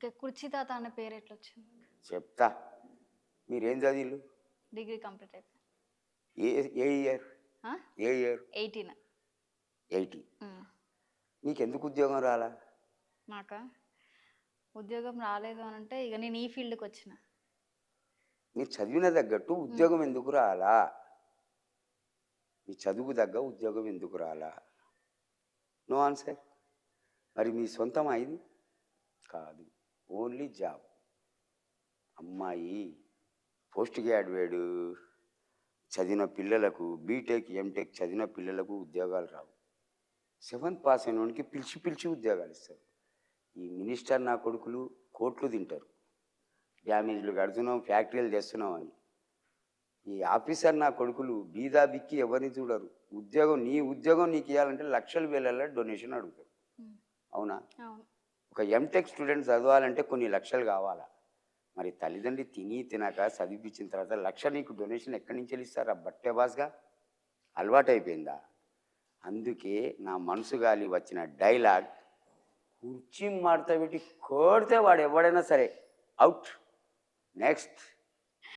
Okay. కుర్చీ తాత అనే పేరు ఎట్లొచ్చింది? చెప్తా. మీరేం చదివిల్లు? డిగ్రీ కంప్లీట్ అయిపోయింది. ఏ ఏ ఇయర్? ఏ ఇయర్? 18. 80. నీకెందుకు ఉద్యోగం రాలా? నాకా ఉద్యోగం రాలేదు అని అంటే ఇక నేను ఈ ఫీల్డ్కి వచ్చిన. మీరు చదివిన తగ్గట్టు ఉద్యోగం ఎందుకు రాలా? మీ చదువు తగ్గ ఉద్యోగం ఎందుకు రాలా? No answer. మరి మీ సొంతం ఇది కాదు, ఓన్లీ జాబ్. అమ్మాయి పోస్ట్ గ్రాడ్యుయేట్ చదివిన పిల్లలకు, బీటెక్ ఎంటెక్ చదివిన పిల్లలకు ఉద్యోగాలు రావు. 7th పాస్ అయిన వాడికి పిలిచి పిలిచి ఉద్యోగాలు ఇస్తారు. ఈ మినిస్టర్ నా కొడుకులు కోట్లు తింటారు, డ్యామేజ్లు కడుతున్నాం, ఫ్యాక్టరీలు చేస్తున్నాం అని. ఈ ఆఫీసర్ నా కొడుకులు బీదా బిక్కి ఎవరిని చూడరు. నీ ఉద్యోగం నీకు ఇవ్వాలంటే లక్షల వేల డొనేషన్ అడుగుతారు. అవునా? ఒక ఎంటెక్ స్టూడెంట్ చదవాలంటే కొన్ని లక్షలు కావాలా? మరి తల్లిదండ్రి తిని తినక చదివించిన తర్వాత లక్ష నీకు డొనేషన్ ఎక్కడి నుంచి ఇస్తారా? బట్టే బాస్గా అలవాటైపోయిందా? అందుకే నా మనసు గాలి వచ్చిన డైలాగ్, కుర్చీ మాడతా పెట్టి కోడితే వాడు ఎవడైనా సరే అవుట్. నెక్స్ట్.